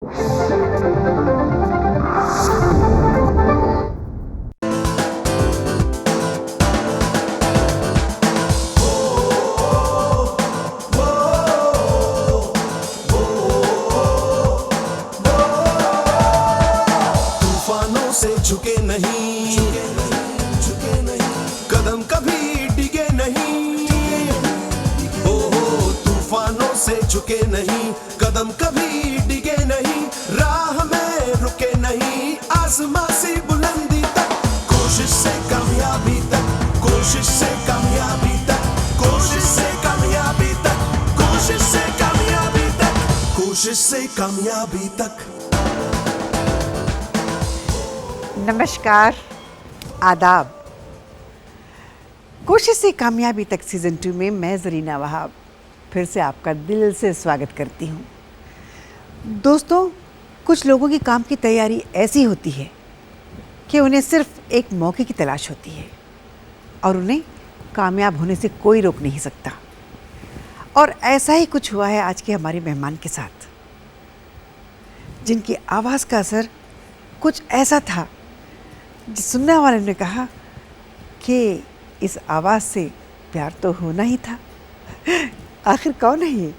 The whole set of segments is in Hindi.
तूफानों से झुके नहीं, कदम कभी डिगे नहीं। हो तूफानों से झुके नहीं, कदम कभी डिगे नहीं। राह में रुके नहीं, आसमां से बुलंदी तक, कोशिश से कामयाबी तक, कोशिश से कामयाबी तक, कोशिश से कामयाबी तक, कोशिश से कामयाबी तक, कोशिश से कामयाबी तक। नमस्कार, आदाब। कोशिश से कामयाबी तक सीज़न 2 में मैं ज़रीना वहाब फिर से आपका दिल से स्वागत करती हूँ। दोस्तों, कुछ लोगों की काम की तैयारी ऐसी होती है कि उन्हें सिर्फ एक मौके की तलाश होती है और उन्हें कामयाब होने से कोई रोक नहीं सकता। और ऐसा ही कुछ हुआ है आज के हमारे मेहमान के साथ, जिनकी आवाज़ का असर कुछ ऐसा था जिस सुनने वाले ने कहा कि इस आवाज़ से प्यार तो होना ही था। आखिर कौन है ये?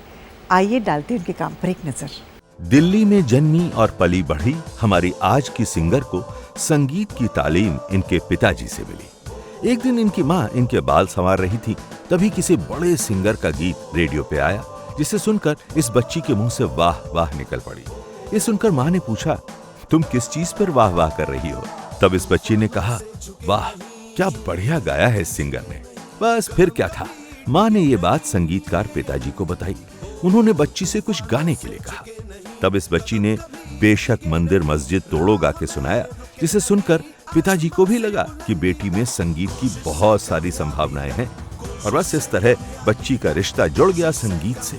आइए डालते हैं उनके काम पर एक नज़र। दिल्ली में जन्मी और पली बढ़ी हमारी आज की सिंगर को संगीत की तालीम इनके पिताजी से मिली। एक दिन इनकी माँ इनके बाल संवार रही थी, तभी किसी बड़े सिंगर का गीत रेडियो पे आया, जिसे सुनकर इस बच्ची के मुंह से वाह वाह निकल पड़ी। ये सुनकर माँ ने पूछा, तुम किस चीज पर वाह वाह कर रही हो? तब इस बच्ची ने कहा, वाह क्या बढ़िया गाया है इस सिंगर ने। बस फिर क्या था, माँ ने ये बात संगीतकार पिताजी को बताई। उन्होंने बच्ची से कुछ गाने के लिए कहा। तब इस बच्ची ने बेशक मंदिर मस्जिद तोड़ो गा के सुनाया, जिसे सुनकर पिताजी को भी लगा कि बेटी में संगीत की बहुत सारी संभावनाएं हैं। और बस इस तरह बच्ची का रिश्ता जुड़ गया संगीत से।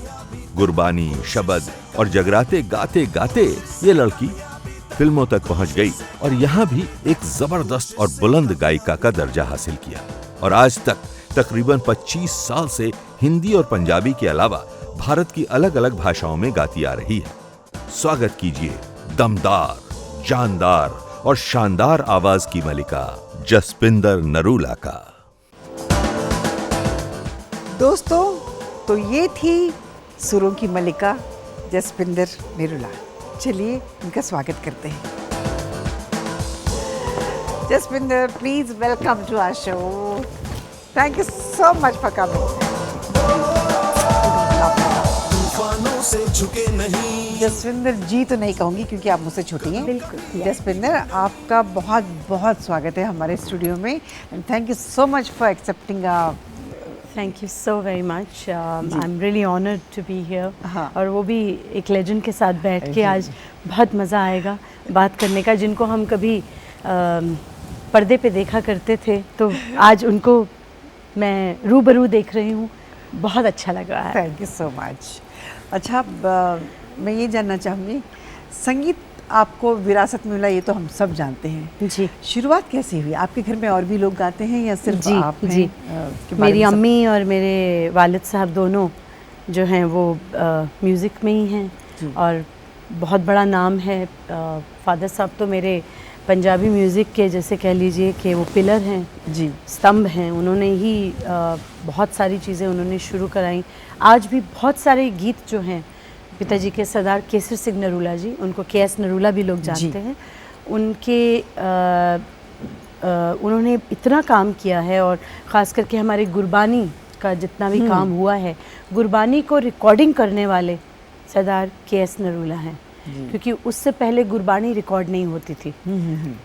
गुरबानी, शबद और जगराते गाते गाते ये लड़की फिल्मों तक पहुंच गई और यहाँ भी एक जबरदस्त और बुलंद गायिका का दर्जा हासिल किया। और आज तक तकरीबन 25 साल से हिंदी और पंजाबी के अलावा भारत की अलग अलग भाषाओं में गाती आ रही है। स्वागत कीजिए दमदार, जानदार और शानदार आवाज की मलिका जसपिंदर नरूला का। दोस्तों, तो ये थी सुरों की मलिका जसपिंदर नरूला। चलिए इनका स्वागत करते हैं। Jaspinder, please welcome to our show. Thank you so much for coming. तूफानों से झुके नहीं। जसविंदर जी तो नहीं कहूँगी क्योंकि आप मुझसे छोटी हैं। बिल्कुल। जसविंदर, आपका बहुत बहुत स्वागत है हमारे स्टूडियो में। And thank you so much for accepting. Thank you so very much. I'm really honored to be here. हाँ। और वो भी एक लेजेंड के साथ बैठ के आज बहुत मज़ा आएगा बात करने का, जिनको हम कभी पर्दे पे देखा करते थे, तो आज उनको मैं रूबरू देख रही हूँ। बहुत अच्छा लग रहा है। Thank you so much. अच्छा, मैं ये जानना चाहूँगी, संगीत आपको विरासत में मिला, ये तो हम सब जानते हैं। जी। शुरुआत कैसे हुई? आपके घर में और भी लोग गाते हैं या सिर्फ जी, आप हैं? जी। मेरी अम्मी और मेरे वालिद साहब दोनों जो हैं वो म्यूज़िक में ही हैं और बहुत बड़ा नाम है। फादर साहब तो मेरे पंजाबी म्यूज़िक के जैसे कह लीजिए कि वो पिलर हैं जी, स्तंभ हैं। उन्होंने ही बहुत सारी चीज़ें उन्होंने शुरू कराई। आज भी बहुत सारे गीत जो हैं पिताजी के सरदार केसर सिंह नरूला जी, उनको KS नरूला भी लोग जानते हैं, उनके उन्होंने इतना काम किया है। और ख़ास करके हमारे गुरबानी का जितना भी काम हुआ है, गुरबानी को रिकॉर्डिंग करने वाले सरदार KS नरूला हैं, क्योंकि उससे पहले गुरबानी रिकॉर्ड नहीं होती थी।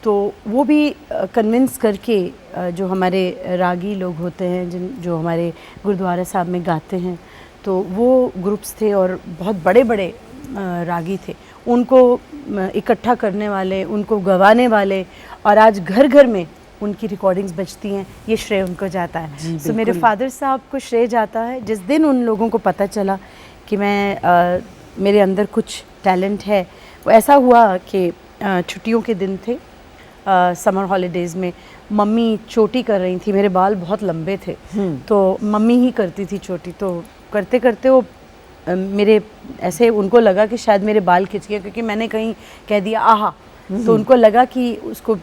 तो वो भी कन्विंस करके जो हमारे रागी लोग होते हैं, जो हमारे गुरुद्वारा साहब में गाते हैं, तो वो ग्रुप्स थे और बहुत बड़े बड़े रागी थे, उनको इकट्ठा करने वाले, उनको गवाने वाले, और आज घर घर में उनकी रिकॉर्डिंग्स बजती हैं। ये श्रेय उनको जाता है। सो मेरे फादर साहब को श्रेय जाता है। जिस दिन उन लोगों को पता चला कि मैं मेरे अंदर कुछ टैलेंट है, वो ऐसा हुआ कि छुट्टियों के दिन थे, समर हॉलीडेज़ में मम्मी चोटी कर रही थी। मेरे बाल बहुत लंबे थे, तो मम्मी ही करती थी चोटी। तो करते करते वो मेरे ऐसे उनको लगा कि शायद मेरे बाल खिंच गए, क्योंकि मैंने कहीं कह दिया आहा, तो उनको लगा कि उसको,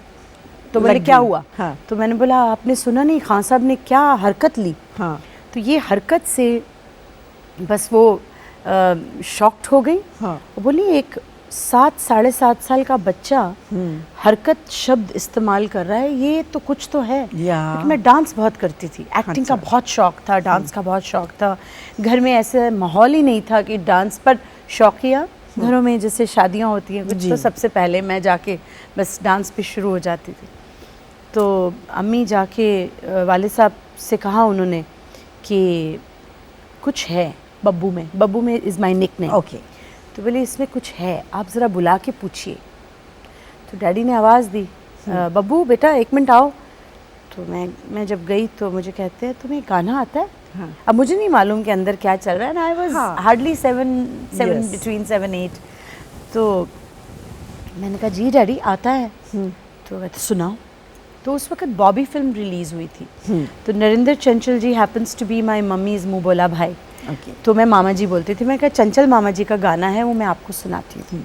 तो बोले क्या हुआ? हाँ। तो मैंने बोला आपने सुना नहीं खान साहब ने क्या हरकत ली? हाँ। तो ये हरकत से बस वो शॉक्ड हो गई। हाँ। वो बोली एक 7 साढ़े 7 साल का बच्चा हरकत शब्द इस्तेमाल कर रहा है, ये तो कुछ तो है। क्योंकि मैं डांस बहुत करती थी, एक्टिंग का बहुत शौक था, डांस का बहुत शौक था। घर में ऐसे माहौल ही नहीं था कि डांस पर शौकिया घरों में जैसे शादियां होती हैं कुछ, तो सबसे पहले मैं जाके बस डांस पे शुरू हो जाती थी। तो अम्मी जाके वाले साहब से कहा उन्होंने कि कुछ है बब्बू में इज़ माई निकनेम। ओके। तो बोले इसमें कुछ है, आप ज़रा बुला के पूछिए। तो डैडी ने आवाज़ दी, बब्बू बेटा 1 मिनट आओ। तो मैं जब गई तो मुझे कहते हैं तुम्हें गाना आता है? हाँ। अब मुझे नहीं मालूम कि अंदर क्या चल रहा है, आई वॉज हार्डली 7 बिटवीन 7-8। तो मैंने कहा जी डैडी आता है। तो कहते सुनाओ। तो उस वक्त बॉबी फिल्म रिलीज़ हुई थी। तो Narendra Chanchal ji happens to be my mummy's मुँह बोला भाई। तो मैं मामा जी बोलती थी, मैं कहा चंचल मामा जी का गाना है वो मैं आपको सुनाती हूँ।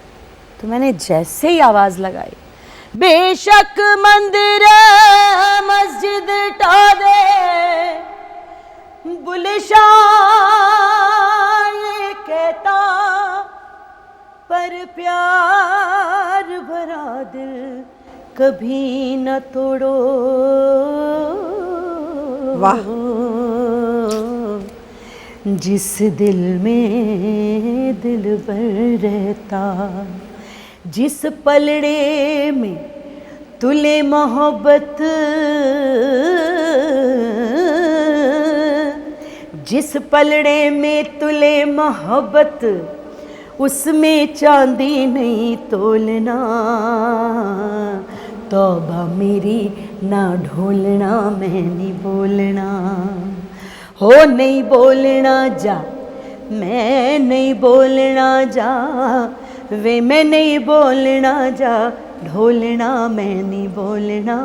तो मैंने जैसे ही आवाज़ लगाई, बेशक मंदिर मस्जिद टा दे बुलशा ये कहता, पर प्यार भरा दिल कभी न तोड़ो। वाह। जिस दिल में दिल भर रहता, जिस पलड़े में तुले मोहब्बत, जिस पलड़े में तुले मोहब्बत, उसमें चांदी नहीं तोलना। तौबा मेरी ना ढोलना, मैं नहीं बोलना, हो नहीं बोलना जा, मैं नहीं बोलना जा, वे मैं नहीं बोलना जा, ढोलना मैं नहीं बोलना।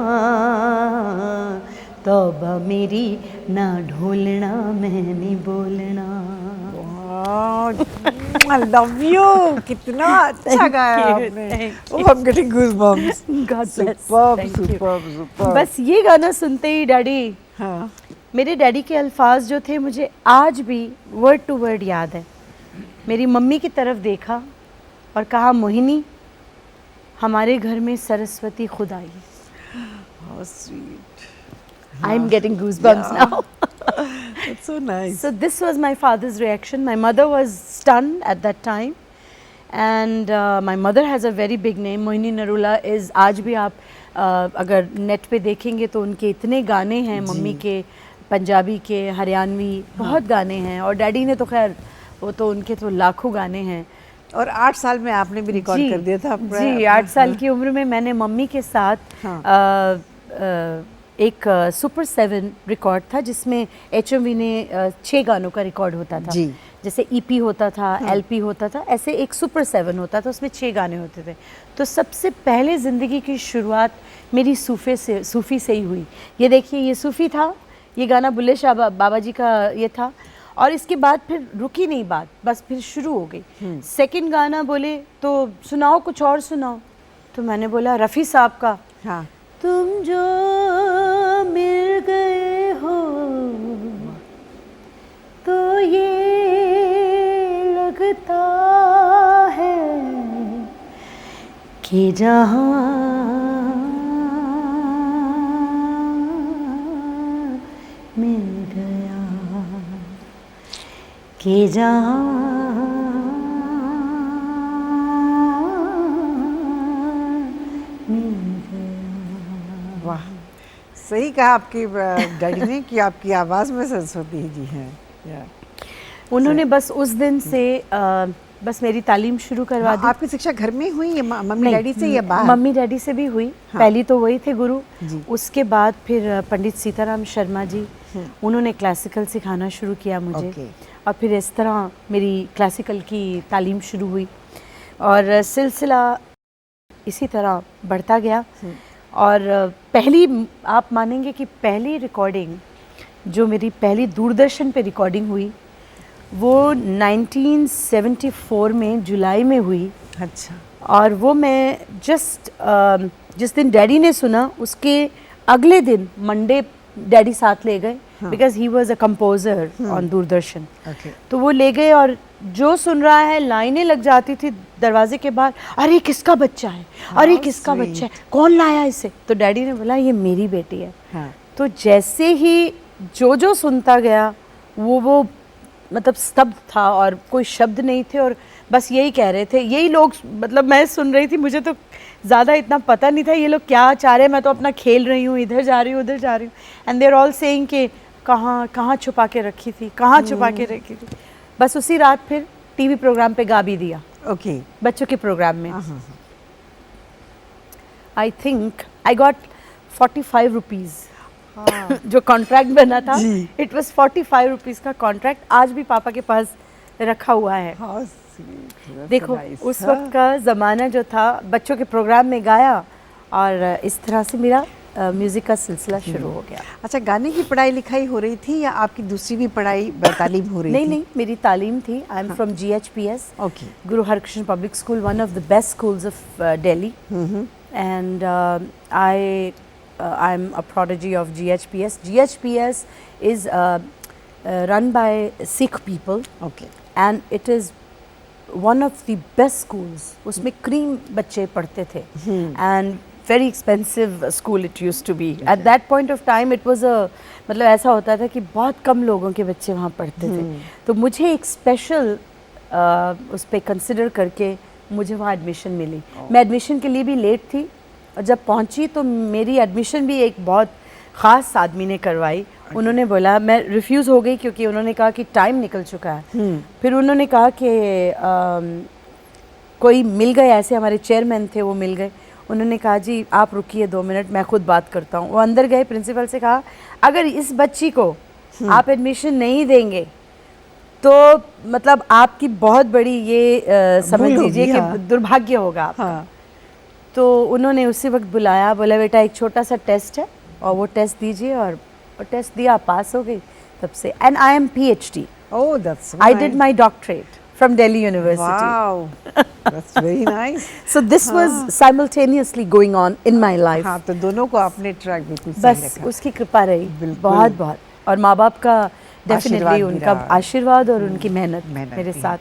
तौबा मेरी ना ढोलना, मैं नहीं बोलना। आई लव यू, कितना अच्छा गाया आपने। Oh I am getting goosebumps. God bless. Superb Thank you. Superb superb. बस ये गाना सुनते ही डैडी, हाँ। मेरे डैडी के अल्फाज जो थे मुझे आज भी वर्ड टू वर्ड याद है। मेरी मम्मी की तरफ देखा और कहा मोहिनी हमारे घर में सरस्वती खुद आई। How sweet. I am getting goosebumps now. That's so nice. So this was my father's reaction. My mother was stunned at that time, and my mother has a very big name. Mohini Narula is, आज भी आप अगर नेट पे देखेंगे तो उनके इतने गाने हैं, मम्मी के पंजाबी के हरियाणवी बहुत गाने हैं, और डैडी ने तो खैर वो तो उनके तो लाखों गाने हैं। और 8 साल में आपने भी रिकॉर्ड कर दिया था। जी 8 साल की उम्र में मैंने मम्मी के साथ एक सुपर 7 रिकॉर्ड था जिसमें HMV ने 6 गानों का रिकॉर्ड होता था। जी। जैसे EP होता था, LP होता था, ऐसे एक सुपर 7 होता था, उसमें 6 गाने होते थे। तो सबसे पहले ज़िंदगी की शुरुआत मेरी सूफ़ी से ही हुई। ये देखिए ये सूफ़ी था, ये गाना बुल्ले शाह बाबा जी का ये था, और इसके बाद फिर रुकी नहीं बात, बस फिर शुरू हो गई। सेकंड गाना बोले तो सुनाओ कुछ और सुनाओ, तो मैंने बोला रफ़ी साहब का। हाँ। तुम जो मिल गए हो तो ये लगता है कि जहाँ मिल गया, कि जहाँ मिल गया। वाह, सही कहा आपकी डैडी ने कि आपकी आवाज़ में सरस्वती जी हैं। उन्होंने बस उस दिन से बस मेरी तालीम शुरू करवा दी। आपकी शिक्षा घर में हुई या मम्मी डैडी से या बाहर? मम्मी डैडी से भी हुई। हाँ। पहली तो वही थे गुरु, जी। उसके बाद फिर पंडित सीताराम शर्मा जी, उन्होंने क्लासिकल सिखाना शुरू किया मुझे। ओके। और फिर इस तरह मेरी क्लासिकल की तालीम शुरू हुई और सिलसिला इसी तरह बढ़ता गया। और पहली, आप मानेंगे कि पहली रिकॉर्डिंग जो मेरी पहली दूरदर्शन पे रिकॉर्डिंग हुई वो 1974 में जुलाई में हुई अच्छा। और वो मैं जस्ट जिस दिन डैडी ने सुना उसके अगले दिन मंडे डैडी साथ ले गए because he was a composer on Doordarshan. Okay. तो वो ले गए और जो सुन रहा है लाइनें लग जाती थी दरवाजे के बाहर, अरे किसका बच्चा है, अरे किसका बच्चा है, कौन लाया इसे। तो डैडी ने बोला ये मेरी बेटी है। हाँ। तो जैसे ही जो सुनता गया वो मतलब स्तब्ध था और कोई शब्द नहीं थे और बस यही कह रहे थे, यही लोग, मतलब मैं सुन रही थी, मुझे तो ज़्यादा इतना पता नहीं था ये लोग क्या चाह रहे हैं, मैं तो अपना खेल रही हूँ, इधर जा रही हूँ उधर जा रही हूँ। And they are all saying कि कहाँ छुपा के रखी थी, कहाँ छुपा के रखी थी। बस उसी रात फिर टीवी प्रोग्राम पे गा भी दिया। ओके। बच्चों के प्रोग्राम में I think I got 45 rupees जो कॉन्ट्रैक्ट बना था, इट वाज 45 रुपीज़ का कॉन्ट्रैक्ट, आज भी पापा के पास रखा हुआ है। देखो उस वक्त का ज़माना जो था, बच्चों के प्रोग्राम में गाया और इस तरह से मेरा म्यूज़िक का सिलसिला शुरू हो गया। अच्छा, गाने की पढ़ाई लिखाई हो रही थी या आपकी दूसरी भी पढ़ाई तालीम हो रही थी? नहीं, मेरी तालीम थी। I am from GHPS, okay, Guru Harkrishna public school, one of the best schools of Delhi, and I'm a prodigy of GHPS. GHPS is run by Sikh people. Okay. And it is one of the best schools. उसमें cream बच्चे पढ़ते थे. And very expensive school it used to be. Okay. At that point of time it was a, मतलब ऐसा होता था कि बहुत कम लोगों के बच्चे वहाँ पढ़ते थे. तो मुझे एक special उस पर consider करके मुझे वहाँ admission मिली. मैं admission के लिए भी late थी और जब पहुंची तो मेरी एडमिशन भी एक बहुत ख़ास आदमी ने करवाई। उन्होंने बोला, मैं रिफ्यूज़ हो गई क्योंकि उन्होंने कहा कि टाइम निकल चुका है। फिर उन्होंने कहा कि कोई मिल गए, ऐसे हमारे चेयरमैन थे वो मिल गए। उन्होंने कहा जी आप रुकिए 2 मिनट, मैं खुद बात करता हूँ। वो अंदर गए, प्रिंसिपल से कहा अगर इस बच्ची को आप एडमिशन नहीं देंगे तो मतलब आपकी बहुत बड़ी ये समझ लीजिए कि दुर्भाग्य होगा आपका। तो उन्होंने उसी वक्त बुलाया, बोला बेटा एक छोटा सा टेस्ट है और वो टेस्ट दीजिए, और टेस्ट दिया, पास हो गई। तब से and I am PhD. Oh, that's nice. I did my doctorate from Delhi University. Wow, that's very nice. So this was simultaneously going on in my life. हाँ, तो दोनों को आपने ट्रैक बिल्कुल सही बस रखा। उसकी कृपा रही बहुत बहुत, और माँ बाप का डेफिनेटली उनका आशीर्वाद और उनकी मेहनत मेरे साथ।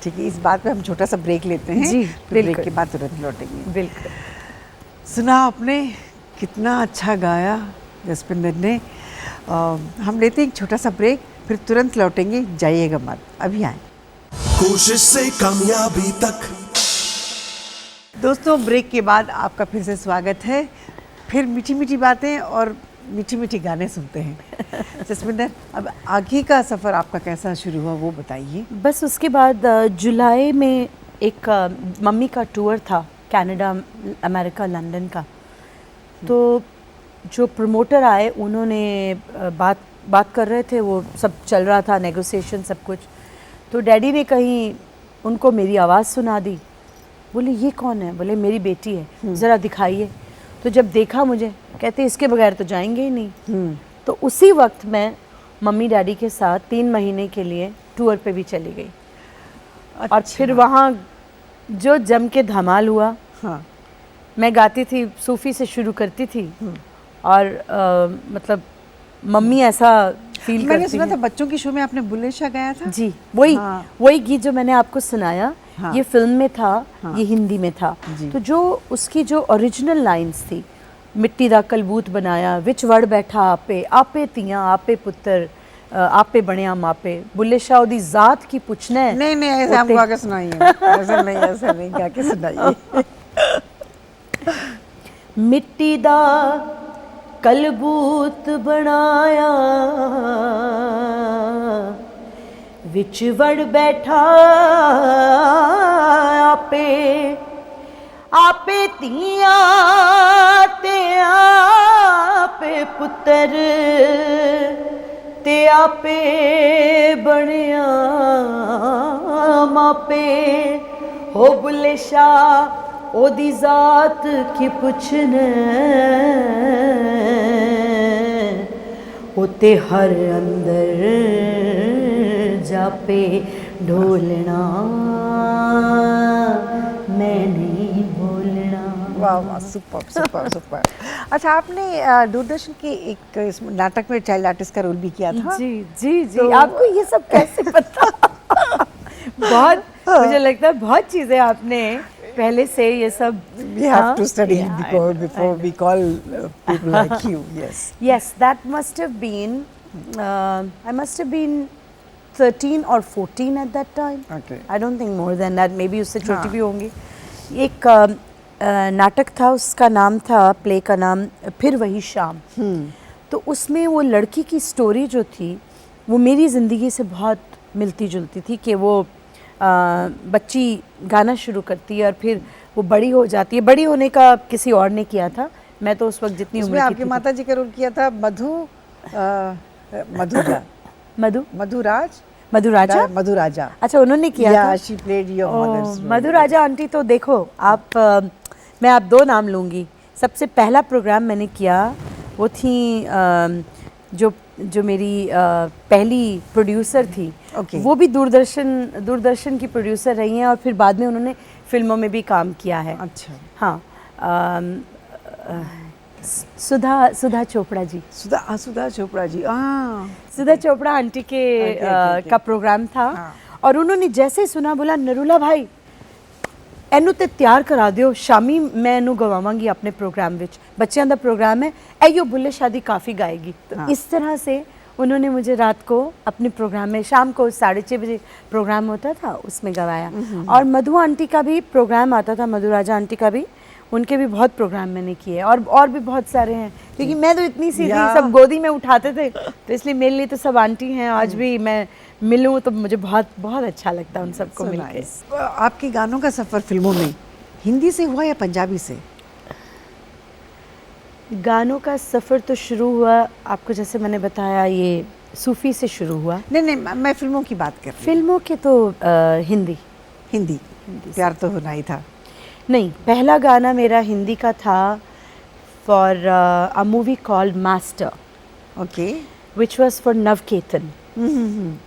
ठीक है, इस बात पे हम छोटा सा ब्रेक लेते हैं। जी, फिर ब्रेक के बाद तुरंत लौटेंगे। बिल्कुल। सुना आपने कितना अच्छा गाया जसपिंदर ने। हम लेते हैं एक छोटा सा ब्रेक, फिर तुरंत लौटेंगे, जाइएगा मत, अभी आए। कोशिश से कामयाबी तक। दोस्तों, ब्रेक के बाद आपका फिर से स्वागत है। फिर मीठी मीठी बातें और मीठी मीठी गाने सुनते हैं। जसविंदर, अब आगे का सफ़र आपका कैसा शुरू हुआ वो बताइए। बस उसके बाद जुलाई में एक मम्मी का टूर था, कनाडा, अमेरिका, लंदन का। तो जो प्रमोटर आए उन्होंने बात कर रहे थे, वो सब चल रहा था, नेगोशिएशन सब कुछ। तो डैडी ने कहीं उनको मेरी आवाज़ सुना दी। बोले ये कौन है? बोले मेरी बेटी है, ज़रा दिखाइए। तो जब देखा मुझे, कहते इसके बगैर तो जाएंगे ही नहीं। तो उसी वक्त मैं मम्मी डैडी के साथ 3 महीने के लिए टूर पे भी चली गई। अच्छा। और फिर वहाँ जो जम के धमाल हुआ। हाँ। मैं गाती थी, सूफ़ी से शुरू करती थी, और मतलब मम्मी ऐसा फील करती। मैंने सुना था बच्चों की शो में आपने बुल्ले शाह गाया था। जी, वही गीत जो मैंने आपको सुनाया। हाँ। ये फिल्म में था। हाँ। ये हिंदी में था। तो जो उसकी जो ओरिजिनल लाइंस थी, मिट्टी दा कलबूत बनाया, विच वड़ बैठा आपे, आपे तियां आपे पुत्र, आपे बनिया मापे, बुल्ले शाह दी जात की पूछना है। नहीं ऐसे हम गा के सुनाइए। ऐसा नहीं गा के सुनाइए। मिट्टी दा कलबूत बनाया, विच वड़ बैठा आपे तियां ते आपे पुत्र, ते आपे बनिया मापे। हो बुल्ले शाह ओदी जात की पुछने, होते हर अंदर जा पे ढोलना, मैं नहीं बोलना। वाह वाह, सुपर सुपर सुपर। अच्छा, आपने दूरदर्शन के एक इस नाटक में चाइल्ड आर्टिस्ट का रोल भी किया था। जी जी जी, तो- आपको ये सब कैसे पता? बहुत, मुझे लगता है बहुत चीजें आपने पहले से ये सब। We have to study Yeah, I before know, before I know. we call people like you. Yes. Yes, that must have been, I must have been 13 or 14 at that time. Okay. I don't think more than that, maybe उससे छोटी हाँ. भी होंगी। एक नाटक था, उसका नाम था, प्ले का नाम फिर वही शाम। तो उसमें वो लड़की की स्टोरी जो थी वो मेरी ज़िंदगी से बहुत मिलती जुलती थी कि वो बच्ची गाना शुरू करती है और फिर वो बड़ी हो जाती है। बड़ी होने का किसी और ने किया था, मैं तो उस वक्त जितनी उसमें उम्र की आपकी थी। माता जी का रोल किया था मधुरा मधु मधुराज मधुराजा। मधुराजा। अच्छा, उन्होंने किया था। Yeah, she played your mother's role. Madhuraja aunty तो देखो आप, मैं आप दो नाम लूँगी। सबसे पहला प्रोग्राम मैंने किया वो थी जो मेरी पहली प्रोड्यूसर थी। Okay. वो भी दूरदर्शन की प्रोड्यूसर रही हैं और फिर बाद में उन्होंने फिल्मों में भी काम किया है। अच्छा। हाँ, सुधा चोपड़ा जी। सुधा चोपड़ा जी। हाँ। सुधा चोपड़ा आंटी के Okay. का प्रोग्राम था। हाँ। और उन्होंने जैसे सुना, बोला नरूला भाई एनू ते तैयार करा दियो, शामी मैं एनू गवावांगी अपने प्रोग्राम विच, बच्चों का प्रोग्राम है, एयो बुल्ले शादी काफ़ी गाएगी। तो हाँ। इस तरह से उन्होंने मुझे रात को अपने प्रोग्राम में, शाम को 6:30 बजे प्रोग्राम होता था, उसमें गवाया। और मधु आंटी का भी प्रोग्राम आता था, मधुराजा आंटी का भी, उनके भी बहुत प्रोग्राम मैंने किए। और भी बहुत सारे हैं, क्योंकि मैं तो इतनी सी थी, या। सब गोदी में उठाते थे, तो इसलिए मेरे लिए तो सब आंटी हैं। आज भी मैं मिलूँ तो मुझे बहुत बहुत अच्छा लगता है उन सबको So मिलके। nice. आपके गानों का सफ़र फिल्मों में हिंदी से हुआ या पंजाबी से? गानों का सफ़र तो शुरू हुआ, आपको जैसे मैंने बताया, ये सूफ़ी से शुरू हुआ। नहीं, मैं फिल्मों की बात कर रही हूँ। फिल्मों के तो हिंदी हिंदी से। प्यार तो होना ही था। नहीं, पहला गाना मेरा हिंदी का था for a movie called master, okay. which was for Navketan,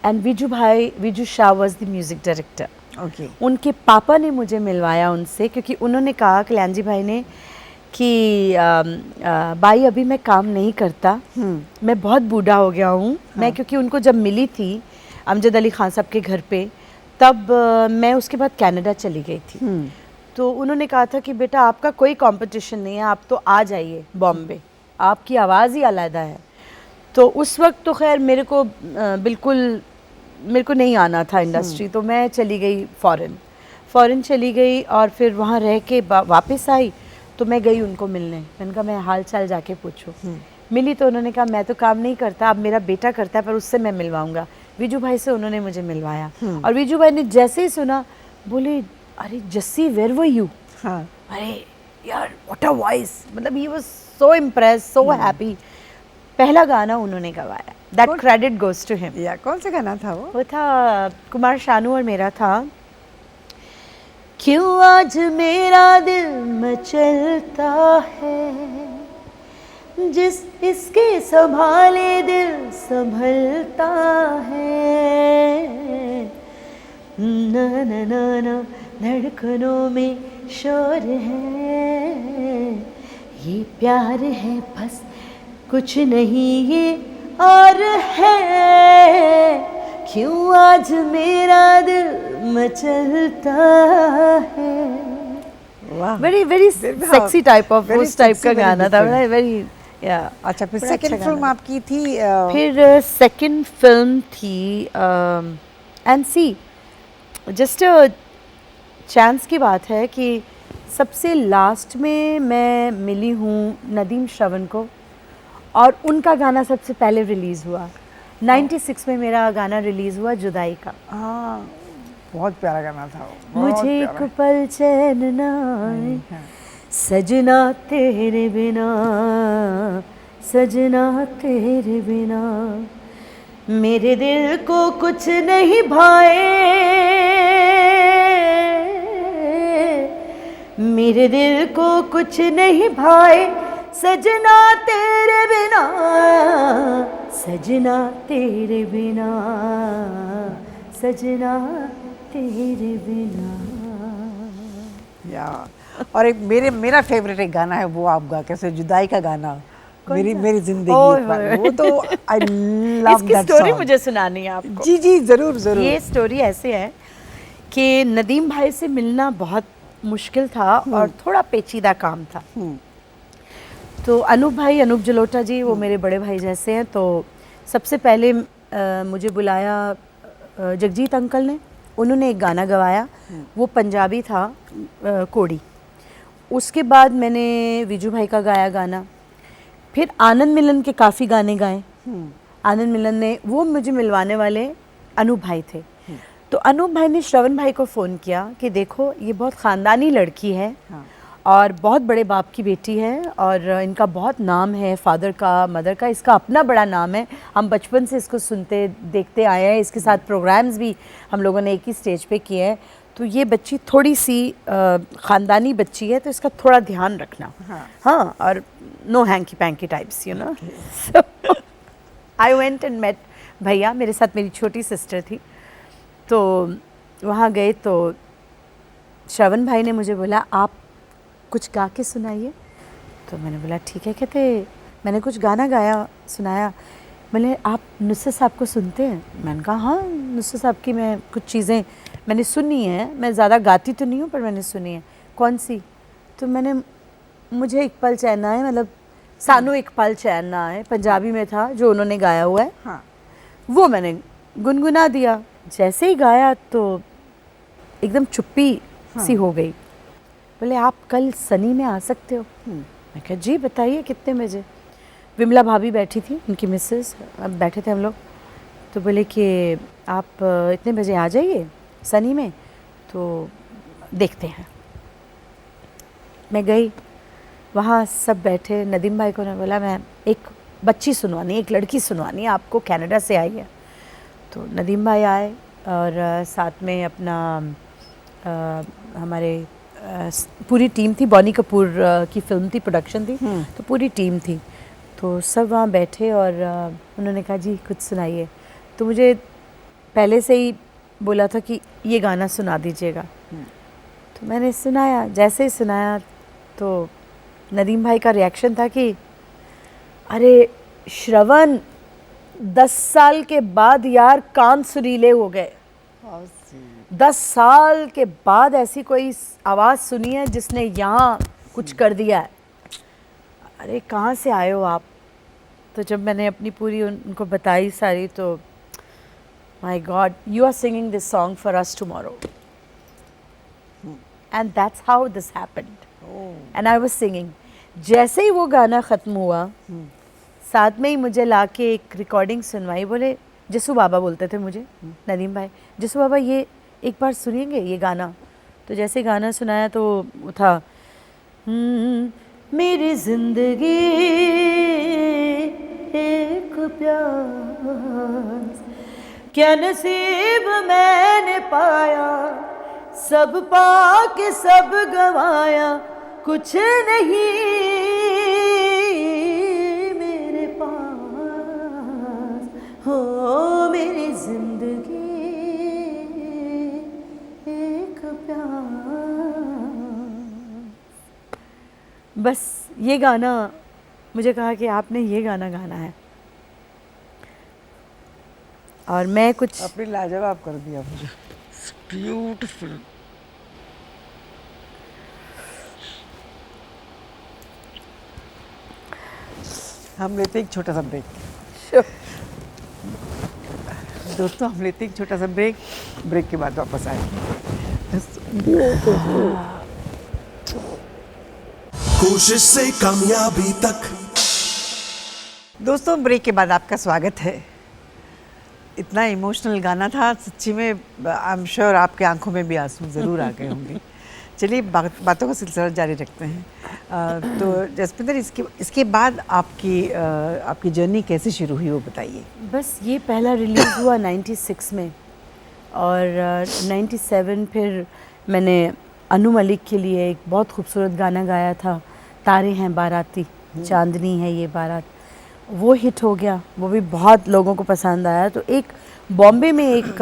and Viju Shah was the music director. Okay. उनके पापा ने मुझे मिलवाया उनसे, क्योंकि उन्होंने कहा, कल्याण भाई ने, कि भाई अभी मैं काम नहीं करता, मैं बहुत बूढ़ा हो गया हूँ। मैं क्योंकि उनको जब मिली थी अमजद अली खान साहब के घर पे, तब मैं उसके बाद कनाडा चली गई थी। तो उन्होंने कहा था कि बेटा आपका कोई कंपटीशन नहीं है, आप तो आ जाइए बॉम्बे, आपकी आवाज़ ही अलग है। तो उस वक्त तो खैर मेरे को बिल्कुल मेरे को नहीं आना था इंडस्ट्री, तो मैं चली गई फ़ॉरेन चली गई और फिर वहाँ रह के वापस आई। तो मैं गई उनको मिलने, मैंने कहा मैं हाल चाल जाके पूछूं। मिली तो उन्होंने कहा मैं तो काम नहीं करता, अब मेरा बेटा करता है, पर उससे मैं मिलवाऊंगा। विजू भाई से उन्होंने मुझे मिलवाया। और विजू भाई ने जैसे ही सुना, बोले अरे जस्सी वेयर वर यू? हाँ। अरे यार व्हाट अ वॉइस, मतलब he was so impressed, so happy. पहला गाना उन्होंने गवाया, that credit goes to him. या कौन सा गाना था वो? वो था कुमार शानू और मेरा था, क्यों आज मेरा दिल मचलता है, जिस इसके संभाले दिल संभलता है, ना ना ना ना धड़कनों में शोर है, ये प्यार है बस कुछ नहीं ये और है, क्यों आज मेरा दिल मचलता है। वाह। Very very sexy type of, उस टाइप का गाना था, वेरी या। अच्छा, फिर बड़ा सेकंड अच्छा फिल्म गाना। आपकी थी फिर सेकंड फिल्म थी एंड सी, जस्ट चांस की बात है कि सबसे लास्ट में मैं मिली हूँ नदीम श्रवण को, और उनका गाना सबसे पहले रिलीज़ हुआ 96 में। मेरा गाना रिलीज़ हुआ जुदाई का। हाँ, बहुत प्यारा गाना था वो, बहुत मुझे प्यारा। एक पल चैन ना आए, सजना तेरे बिना, सजना तेरे बिना, मेरे दिल को कुछ नहीं भाए, मेरे दिल को कुछ नहीं भाए, सजना तेरे बिना, सजना तेरे बिना, सजना तेरे बिना। या और एक मेरा फेवरेट एक गाना है, वो आप गा कैसे, जुदाई का गाना, मेरी मेरी जिंदगी ओए एक बार, होए। वो तो आई लव इसकी दैट स्टोरी सॉन्ग। मुझे सुनानी है आपको। जी जी जरूर जरूर। ये स्टोरी ऐसे है कि नदीम भाई से मिलना बहुत मुश्किल था और थोड़ा पेचीदा काम था। तो अनूप जलोटा जी, वो मेरे बड़े भाई जैसे हैं, तो सबसे पहले मुझे बुलाया जगजीत अंकल ने, उन्होंने एक गाना गवाया, वो पंजाबी था, कोड़ी। उसके बाद मैंने विजू भाई का गाया गाना, फिर आनंद मिलन के काफ़ी गाने गाए। आनंद मिलन ने, वो मुझे मिलवाने वाले अनूप भाई थे। तो अनूप भाई ने श्रवण भाई को फ़ोन किया कि देखो ये बहुत ख़ानदानी लड़की है, हाँ। और बहुत बड़े बाप की बेटी है, और इनका बहुत नाम है, फादर का, मदर का, इसका अपना बड़ा नाम है। हम बचपन से इसको सुनते देखते आए हैं, इसके साथ प्रोग्राम्स भी हम लोगों ने एक ही स्टेज पे किए हैं। तो ये बच्ची थोड़ी सी ख़ानदानी बच्ची है, तो इसका थोड़ा ध्यान रखना। हाँ, और no hanky panky types, you know. I went and met भैया, मेरे साथ मेरी छोटी सिस्टर थी। तो वहाँ गए तो श्रवण भाई ने मुझे बोला आप कुछ गा के सुनाइए। तो मैंने बोला ठीक है। कहते मैंने कुछ गाना गाया, सुनाया। मैंने आप नुसरत साहब को सुनते हैं? मैंने कहा हाँ, नुसरत साहब की मैं कुछ चीज़ें मैंने सुनी हैं, मैं ज़्यादा गाती तो नहीं हूँ पर मैंने सुनी है। कौन सी? तो मैंने, मुझे एक पल चैन ना आए, मतलब सानू एक पल चैन ना आए, पंजाबी में था जो उन्होंने गाया हुआ है। हाँ। वो मैंने गुनगुना दिया। जैसे ही गाया तो एकदम चुप्पी सी हो गई। बोले आप कल सनी में आ सकते हो? मैं कहा जी बताइए कितने बजे? विमला भाभी बैठी थी, उनकी मिसेस, अब बैठे थे हम लोग। तो बोले कि आप इतने बजे आ जाइए सनी में, तो देखते हैं। मैं गई, वहाँ सब बैठे। नदीम भाई को ने बोला मैं एक बच्ची सुनवानी, एक लड़की सुनवानी है आपको, कनाडा से आई है। तो नदीम भाई आए और साथ में अपना हमारे पूरी टीम थी, बॉनी कपूर की फिल्म थी, प्रोडक्शन थी, तो पूरी टीम थी। तो सब वहाँ बैठे और उन्होंने कहा जी कुछ सुनाइए। तो मुझे पहले से ही बोला था कि ये गाना सुना दीजिएगा। तो मैंने सुनाया। जैसे ही सुनाया तो नदीम भाई का रिएक्शन था कि अरे श्रवण 10 साल के बाद यार कान सुरीले हो गए। 10 साल के बाद ऐसी कोई आवाज़ सुनी है जिसने यहाँ कुछ कर दिया है। अरे कहाँ से आए हो आप? तो जब मैंने अपनी पूरी उनको बताई सारी, तो my god, you are singing this song for us tomorrow, and that's how this happened. And I was singing. जैसे ही वो गाना ख़त्म हुआ, साथ में ही मुझे लाके एक रिकॉर्डिंग सुनवाई। बोले जसू बाबा बोलते थे मुझे, नदीम भाई, जसू बाबा ये एक बार सुनिएंगे ये गाना। तो जैसे गाना सुनाया तो वो था मेरी जिंदगी एक प्यास, क्या नसीब मैंने पाया, सब पाके सब गवाया, कुछ नहीं मेरे पास, हो मेरी जिंदगी एक प्यास। बस ये गाना मुझे कहा कि आपने ये गाना गाना है, और मैं कुछ आपने लाजवाब कर दिया मुझे, ब्यूटीफुल। हम लेते एक छोटा सा ब्रेक। दोस्तों हम लेते एक छोटा सा ब्रेक, ब्रेक के बाद वापस आएंगे। कोशिश से कामयाबी तक। दोस्तों ब्रेक के बाद आपका स्वागत है। इतना इमोशनल गाना था, सच्ची में आई एम श्योर आपके आंखों में भी आंसू ज़रूर आ गए होंगे। चलिए बातों का सिलसिला जारी रखते हैं। तो जसपिंदर, इसके बाद आपकी जर्नी कैसे शुरू हुई वो बताइए। बस ये पहला रिलीज़ हुआ 96 में, और 97 फिर मैंने अनु मलिक के लिए एक बहुत खूबसूरत गाना गाया था, तारे हैं बाराती, चांदनी है ये बारात। वो हिट हो गया, वो भी बहुत लोगों को पसंद आया। तो एक बॉम्बे में एक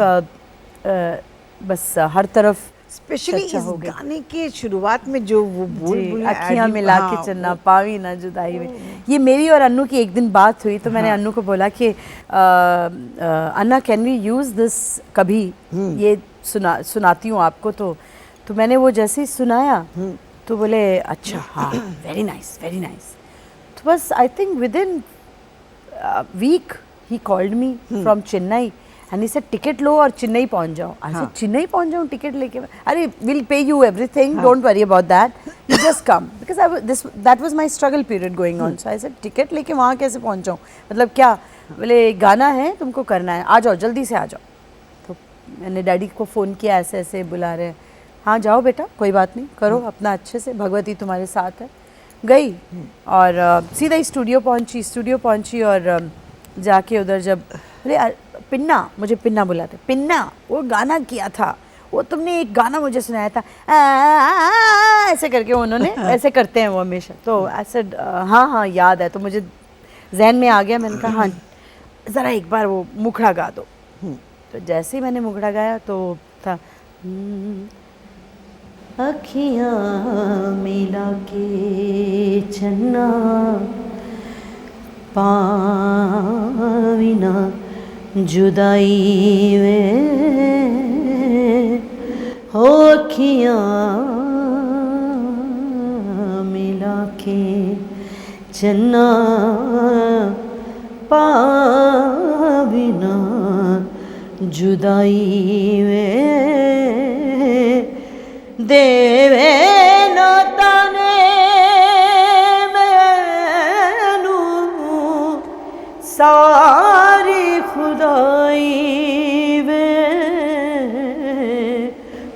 बस हर तरफ स्पेशली चर्चा इस हो गई। गाने के शुरुआत में जो वो बोल जी, बोले अखियां आदमी- मिला हाँ, के चन्ना पावी ना जुदाई में। ये मेरी और अन्नू की एक दिन बात हुई तो मैंने अन्नू को बोला कि अन्ना कैन वी यूज दिस कभी, ये सुनाती हूँ आपको। तो मैंने वो जैसे ही सुनाया तो बोले अच्छा हाँ वेरी नाइस वेरी नाइस। तो बस I think within week he called me from Chennai and he said ticket लो और चेन्नई पहुंच जाओ। आई सेड चेन्नई पहुंच जाऊँ टिकट लेके? अरे will pay you everything, don't worry about that, you just come, because that was my struggle period going on. So I said ticket लेके वहाँ कैसे पहुँच जाऊँ, मतलब क्या? बोले गाना है तुमको करना है, आ जाओ जल्दी से आ जाओ। तो मैंने डैडी को फ़ोन किया, ऐसे ऐसे बुला रहे हैं। हाँ जाओ बेटा कोई बात नहीं, करो अपना अच्छे से, भगवती तुम्हारे साथ है। गई और सीधा ही स्टूडियो पहुंची और जाके उधर जब बोले पिन्ना, मुझे पिन्ना बुलाते, पिन्ना वो गाना किया था, वो तुमने एक गाना मुझे सुनाया था ऐसे करके, उन्होंने ऐसे करते हैं वो हमेशा। तो ऐसे हाँ याद है, तो मुझे जहन में आ गया। मैंने कहा हाँ ज़रा एक बार वो मुखड़ा गा दो। तो जैसे ही मैंने मुखड़ा गाया तो था अखियाँ मिला के चन्ना पाविना जुदाई में, हो अखियाँ मिला के चन्ना पाविना जुदाई में, देवे न तने मैनू सारी खुदाई वे,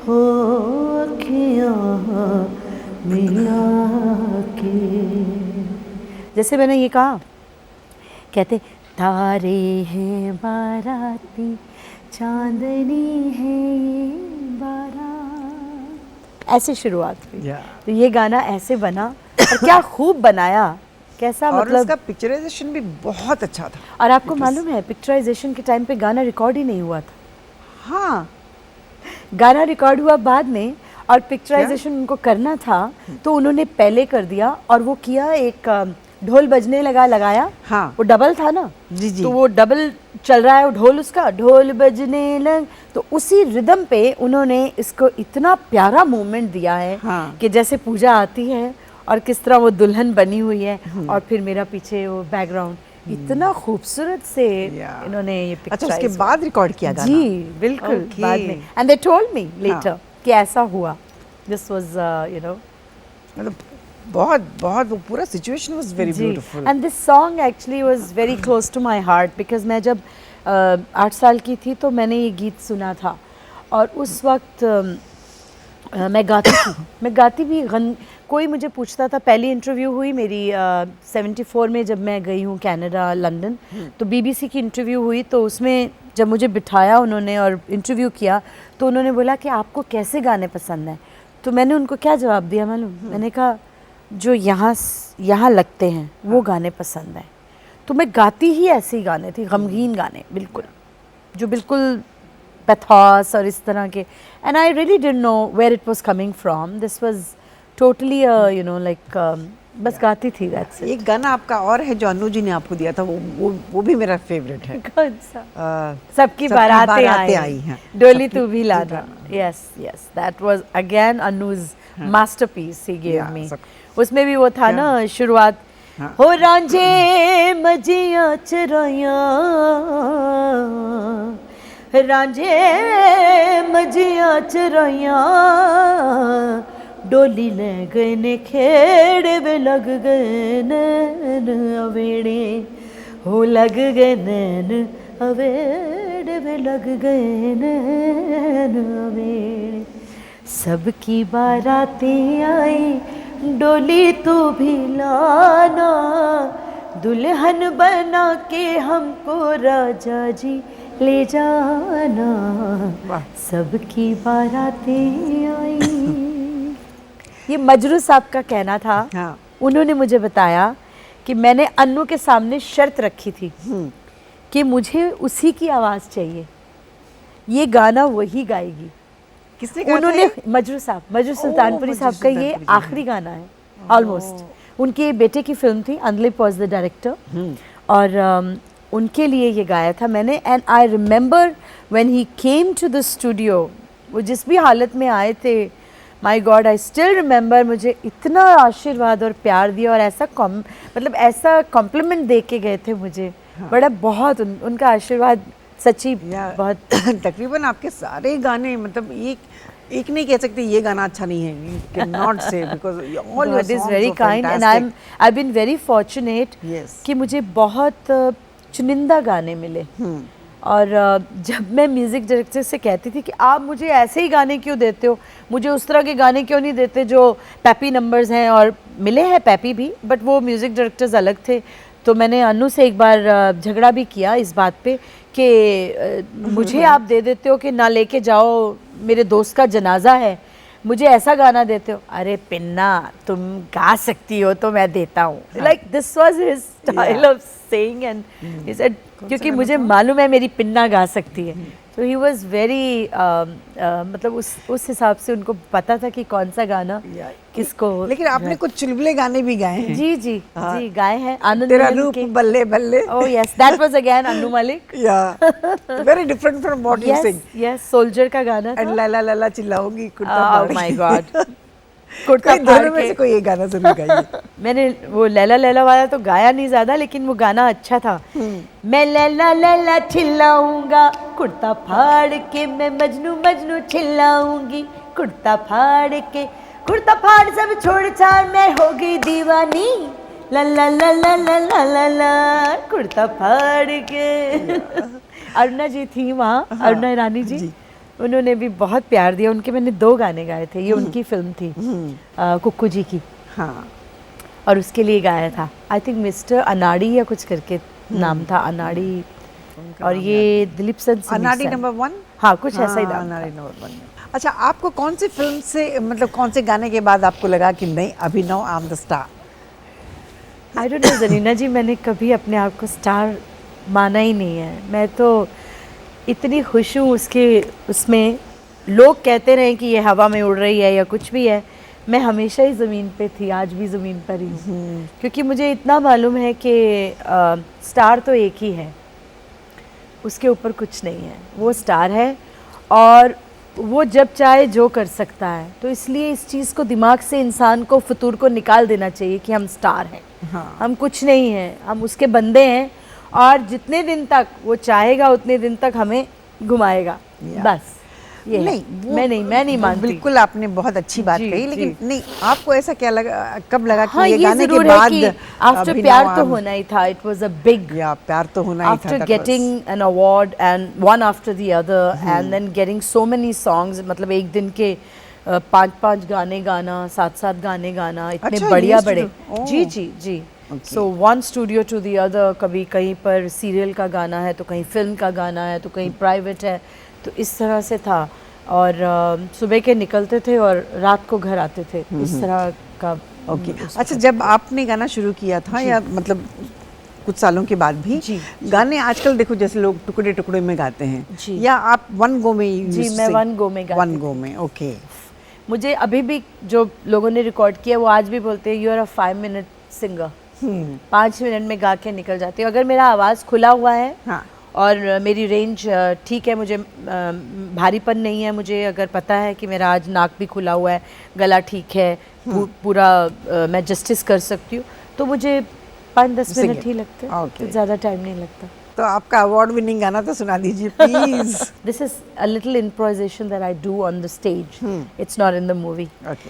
हो अखियाँ मिला के। जैसे मैंने ये कहा, कहते तारे हैं बाराती, चांदनी है ये बारात, ऐसे शुरुआत हुई। तो ये गाना ऐसे बना और क्या खूब बनाया, कैसा और मतलब उसका पिक्चराइजेशन भी बहुत अच्छा था। और आपको मालूम है पिक्चराइजेशन के टाइम पे गाना रिकॉर्ड ही नहीं हुआ था। हाँ, गाना रिकॉर्ड हुआ बाद में और पिक्चराइजेशन उनको करना था तो उन्होंने पहले कर दिया। और वो किया, एक ढोल बजने लगाया। हाँ। वो डबल था ना, जी। तो वो डबल चल रहा है, वो ढोल उसका ढोल बजने लग, तो उसी रिदम पे उन्होंने इसको इतना प्यारा मूवमेंट दिया है। हाँ। कि जैसे पूजा आती है और किस तरह वो दुल्हन बनी हुई है और फिर मेरा पीछे वो बैकग्राउंड, इतना खूबसूरत से इन्होंने ये अच्छा, उसके पिक्चराइज बाद रिकॉर्ड किया गाना? जी बिल्कुल Okay. बाद में। And they told me later कि ऐसा हुआ। दिस वाज यू नो मतलब बहुत वो पूरा situation was very beautiful. And this song actually was very close to my heart because मैं जब 8 साल की थी तो मैंने ये गीत सुना था और उस वक्त मैं गाती भी कोई मुझे पूछता था। पहली इंटरव्यू हुई मेरी 74 में जब मैं गई हूँ कनाडा लंदन, तो BBC की इंटरव्यू हुई। तो उसमें जब मुझे बिठाया उन्होंने और इंटरव्यू किया तो उन्होंने बोला कि आपको कैसे गाने पसंद हैं। तो मैंने उनको क्या जवाब दिया मालूम? मैंने कहा जो यहाँ लगते हैं वो गाने पसंद हैं। तो मैं गाती ही ऐसे ही गाने थे, गमगीन गाने बिल्कुल, जो बिल्कुल पैथोस और इस तरह के। And I really didn't know where it was coming from. This was totally you know like बस गाती थी, दैट्स इट। एक गाना आपका और है जो अनु जी ने आपको दिया था, वो भी मेरा फेवरेट है। कौन सा? सबकी बारातें आई हैं, डोली तू भी लाना। Yes that was again Anuj masterpiece he gave me. उसमें भी वो था ना शुरुआत, हो रांझे मजिया चराया, रांझे मजिया चराया, डोली ले गए ने खेड़े वे लग गए नैन अवेड़े, हो लग गए नैन अवेड़े वे लग गए नैन अवेड़े, सबकी बारातें आई डोली तो भी लाना, दुल्हन बना के हमको राजा जी ले जाना, सबकी बारातें आई। ये मजरू साहब का कहना था। हाँ। उन्होंने मुझे बताया कि मैंने अन्नू के सामने शर्त रखी थी कि मुझे उसी की आवाज़ चाहिए, ये गाना वही गाएगी। किसने कहा था उन्होंने ये? मजरू सुल्तानपुरी मजरू साहब का ये सुल्तानपुरी। आखिरी गाना है ऑलमोस्ट। उनके बेटे की फिल्म थी, अनलिप वाज द डायरेक्टर, और उनके लिए ये गाया था मैंने। And I remember when he came to the studio, वो जिस भी हालत में आए थे, my god I still remember, मुझे इतना आशीर्वाद और प्यार दिया और ऐसा मतलब ऐसा कॉम्प्लीमेंट दे के गए थे मुझे। बड़ा बहुत उनका आशीर्वाद सच्ची बहुत। तकरीबन आपके सारे गाने, मतलब एक नहीं कह सकते ये गाना अच्छा नहीं है, you cannot say because all your God is songs very are kind and fantastic. I've been very fortunate Yes. कि मुझे बहुत चुनिंदा गाने मिले। और जब मैं म्यूज़िक डायरेक्टर से कहती थी कि आप मुझे ऐसे ही गाने क्यों देते हो, मुझे उस तरह के गाने क्यों नहीं देते जो पैपी नंबर्स हैं, और मिले हैं पैपी भी, बट वो म्यूज़िक डायरेक्टर्स अलग थे। तो मैंने अनु से एक बार झगड़ा भी किया इस बात पे कि मुझे आप दे देते हो कि ना लेके जाओ, मेरे दोस्त का जनाजा है, मुझे ऐसा गाना देते हो। अरे पिन्ना, तुम गा सकती हो तो मैं देता हूँ। Like this was his style of saying and he said, क्योंकि मुझे मालूम है मेरी पिन्ना गा सकती है। तो ही वाज वेरी मतलब उस हिसाब से उनको पता था कि कौन सा गाना किसको। लेकिन आपने कुछ चुलबुले गाने भी गाए हैं। जी जी जी गाए हैं। आनंद तेरा मिलन रूप के। बल्ले बल्ले। Oh yes, that was again Annu Malik. Yeah, very different from what you Yes, sing. yes, soldier का गाना था। And La La चिल्लाओगी kurta Oh फाड़ my के। God. कुर्ता कोई दोनों फाड़ में से के। कोई एक गाना जरूर गाइए। मैंने वो लैला लैला वाला तो गाया नहीं ज्यादा, लेकिन वो गाना अच्छा था। मैं लैला लैला चिल्लाऊंगा, कुर्ता फाड़ के मैं मजनू मजनू चिल्लाऊंगी, कुर्ता फाड़ के, कुर्ता फाड़ सब छोड़ छाड़ मैं हो गई दीवानी, ला ला ला ला ला ला ला ला, कुर्ता फाड़ के। अरुणा जी थी वहाँ, अरुणा ईरानी जी, उन्होंने भी बहुत प्यार दिया। उनके मैंने 2 गाने गाए थे, ये उनकी फिल्म थी कुक्कू जी की, हाँ, और उसके लिए गाया था। आई थिंक मिस्टर अनाड़ी या कुछ करके नाम था, अनाड़ी, और ये दिलीप सन अनाड़ी नंबर 1। हाँ, कुछ ऐसा ही नाम था। अनाड़ी नंबर 1। अच्छा, आपको कौन सी फिल्म से, मतलब कौन से गाने के बाद आपको लगा कि नहीं अभी no I am the star? I don't know Janina ji, मैंने कभी अपने आप को स्टार माना ही नहीं है। मैं तो इतनी खुश हूँ उसमें लोग कहते रहे कि ये हवा में उड़ रही है या कुछ भी है, मैं हमेशा ही ज़मीन पे थी, आज भी ज़मीन पर ही हूँ। क्योंकि मुझे इतना मालूम है कि स्टार तो एक ही है, उसके ऊपर कुछ नहीं है, वो स्टार है और वो जब चाहे जो कर सकता है। तो इसलिए इस चीज़ को दिमाग से इंसान को, फतूर को निकाल देना चाहिए कि हम स्टार हैं। हाँ। हम कुछ नहीं हैं, हम उसके बंदे हैं, और जितने दिन तक वो चाहेगा उतने दिन तक हमें घुमाएगा, बस ये नहीं, मैं नहीं मानती। बिल्कुल आपने बहुत अच्छी बात जी, कही, लेकिन जी। नहीं, आपको ऐसा क्या लगा, कब लगा कि हाँ, ये गाने के ज़रूर बाद है कि आफ्टर अभी प्यार now तो I'm- होना ही था। इट वाज अ बिग, या प्यार तो होना ही था। after that getting was- an award and one after the other and then getting so many songs, मतलब एक दिन के 5-5 गाने गाना, 7-7 गाने गाना, इतने अच्छा, बढ़िया used to बड़े। do- oh. जी जी जी। So one studio to the other, कभी कहीं पर सीरियल का गाना है तो कहीं फिल्म का गाना है तो कहीं प्राइवेट है, तो इस तरह से था। और सुबह के निकलते थे और रात को घर आते थे, इस तरह का। ओके, अच्छा, जब आपने गाना शुरू किया था या मतलब कुछ सालों के बाद भी जी, गाने आजकल देखो जैसे लोग टुकड़े टुकड़े में गाते हैं, जी। या आप वन गो में? जी, मैं one go में गाती वन गो में, ओके। मुझे अभी भी जो लोगों ने रिकॉर्ड किया वो आज भी बोलते हैं you are a 5 minute singer. 5 minute में गा के निकल जाती हूँ। अगर मेरा आवाज़ खुला हुआ है, हाँ। और मेरी रेंज ठीक है, मुझे भारीपन नहीं है, मुझे अगर पता है कि मेरा आज नाक भी खुला हुआ है, गला ठीक है, पूरा मैं जस्टिस कर सकती हूँ, तो मुझे 5-10 मिनट ही लगते हैं, Okay. तो ज़्यादा टाइम नहीं लगता। तो आपका अवार्ड विनिंग गाना तो सुना दीजिए please. This is a little improvisation that I do on the stage. It's not in the movie. Okay,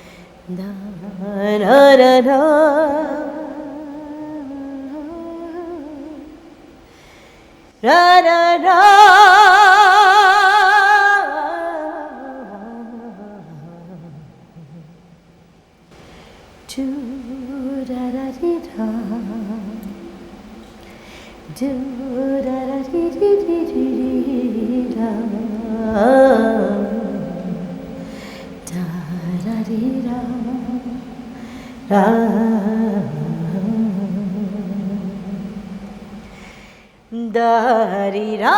Ra ra ra. Do ra ra dee ra. Do ra ra dee dee dee dee ra. Da ra dee ra. Ra. Da ri ra.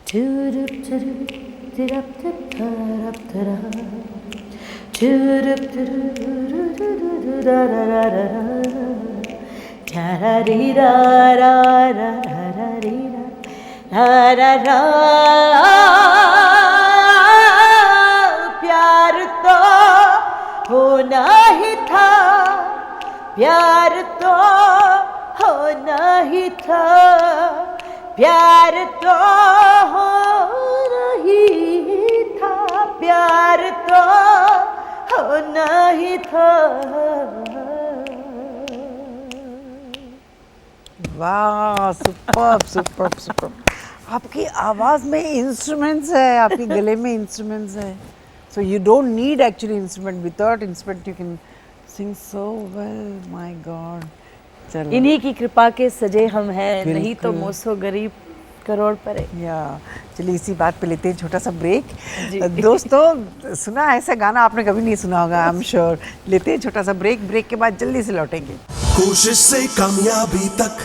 प्यार तो होना ही था, प्यार तो होना ही था, प्यार तो होना ही था, प्यार तो होना ही था। वाह, सुपर्ब सुपर्ब सुपर्ब। आपकी आवाज़ में इंस्ट्रूमेंट्स है, आपके गले में इंस्ट्रूमेंट्स है, so you don't need actually instrument, without instrument you can sing so well. My God, चलो इन्हीं की कृपा के सजे हम हैं, नहीं तो बिल्कुल। मोसो गरीब करोड़ परे। या चलिए इसी बात पे लेते हैं छोटा सा ब्रेक। जी। दोस्तों, सुना ऐसा गाना आपने कभी नहीं सुना होगा, आई एम श्योर। लेते हैं छोटा सा ब्रेक, ब्रेक के बाद जल्दी से लौटेंगे। कोशिश से कामयाबी तक।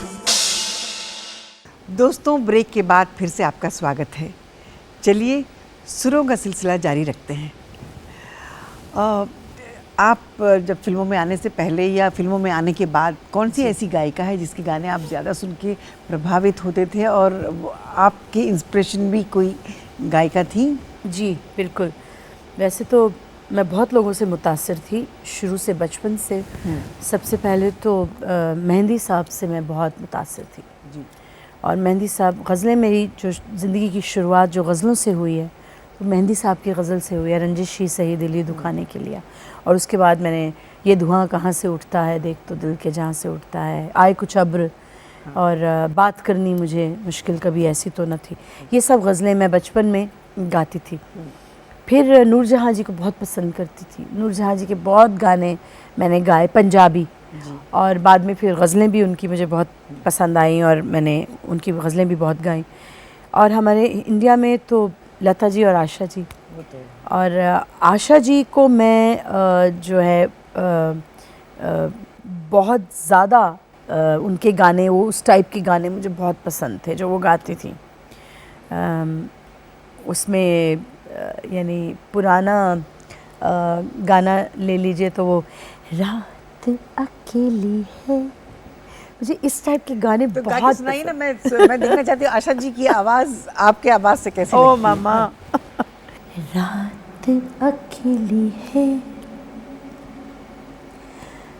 दोस्तों, ब्रेक के बाद फिर से आपका स्वागत है। चलिए सुरों का सिलसिला जारी रखते हैं। आप जब फिल्मों में आने से पहले या फिल्मों में आने के बाद कौन सी ऐसी गायिका है जिसके गाने आप ज़्यादा सुन के प्रभावित होते थे, और आपकी इंस्पिरेशन भी कोई गायिका थी? जी बिल्कुल। वैसे तो मैं बहुत लोगों से मुतासिर थी शुरू से, बचपन से। सबसे पहले तो मेहंदी साहब से मैं बहुत मुतासिर थी जी। और मेहंदी साहब, गज़लें, मेरी जो ज़िंदगी की शुरुआत जो गज़लों से हुई है तो मेहंदी साहब की गज़ल से हुई है, रंजिश ही सही दिली दुखाने के लिए। और उसके बाद मैंने ये धुआं कहाँ से उठता है, देख तो दिल के जहाँ से उठता है, आए कुछ अब्र, और बात करनी मुझे मुश्किल कभी ऐसी तो न थी, ये सब गज़लें मैं बचपन में गाती थी। फिर नूरजहाँ जी को बहुत पसंद करती थी, नूरजहाँ जी के बहुत गाने मैंने गाए पंजाबी, और बाद में फिर गज़लें भी उनकी मुझे बहुत पसंद आई और मैंने उनकी गज़लें भी बहुत गाई। और हमारे इंडिया में तो लता जी और आशा जी, और आशा जी को मैं जो है बहुत ज़्यादा उनके गाने, वो उस टाइप के गाने मुझे बहुत पसंद थे जो वो गाती थी। उसमें यानी पुराना गाना ले लीजिए तो वो रात अकेली है, मुझे इस टाइप के गाने तो बहुत सुनाइए ना, पसंद। मैं देखना चाहती हूँ आशा जी की आवाज़ आपके आवाज़ से कैसे ओ लगती है। मामा। रात अकेली है,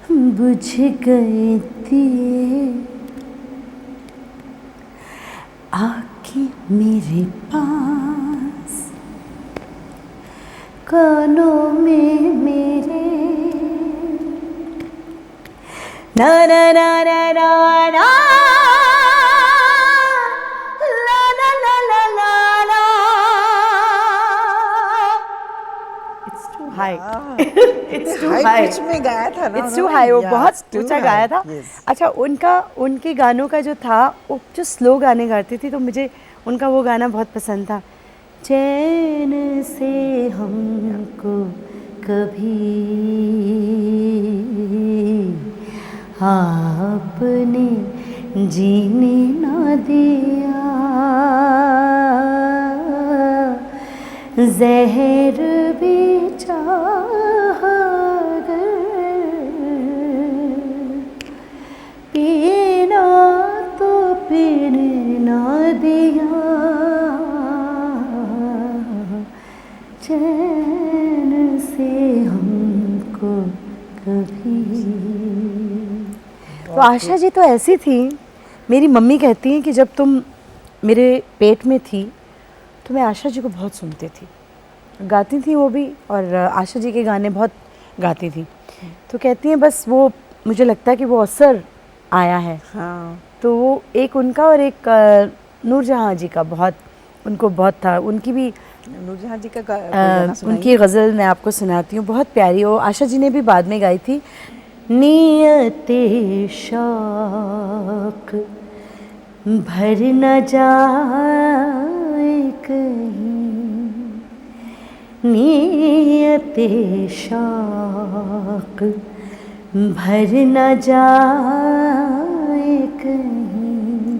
बुझ गए दिए, आके मेरे पास, कानों में मेरे, ना ना ना ना ना ना, ला ला ला ला ला ला। It's too high. It's too high high. Pitch में गाया था ना It's too उन्होंने? high. वो Yeah, बहुत it's too ऊंचा high. गाया था। Yes. अच्छा, उनके गानों का जो था, वो जो स्लो गाने गाती थी तो मुझे उनका वो गाना बहुत पसंद था। चैन से हमको कभी आपने जीने ना दिया, ज़हर भी चाहा पीना तो पीने ना दिया, चैन से हमको कभी। तो आशा जी तो ऐसी थी, मेरी मम्मी कहती हैं कि जब तुम मेरे पेट में थी तो मैं आशा जी को बहुत सुनती थी, गाती थी वो भी, और आशा जी के गाने बहुत गाती थी। तो कहती हैं बस वो, मुझे लगता है कि वो असर आया है। हाँ, तो वो एक उनका और एक नूरजहाँ जी का बहुत, उनको बहुत था। उनकी भी नूरजहाँ जी का गाना सुनाइए। उनकी गज़ल मैं आपको सुनाती हूँ, बहुत प्यारी। वो आशा जी ने भी बाद में गाई थी। नियते शौक भर न जाए कहीं, नियते शौक भर न जाए कहीं,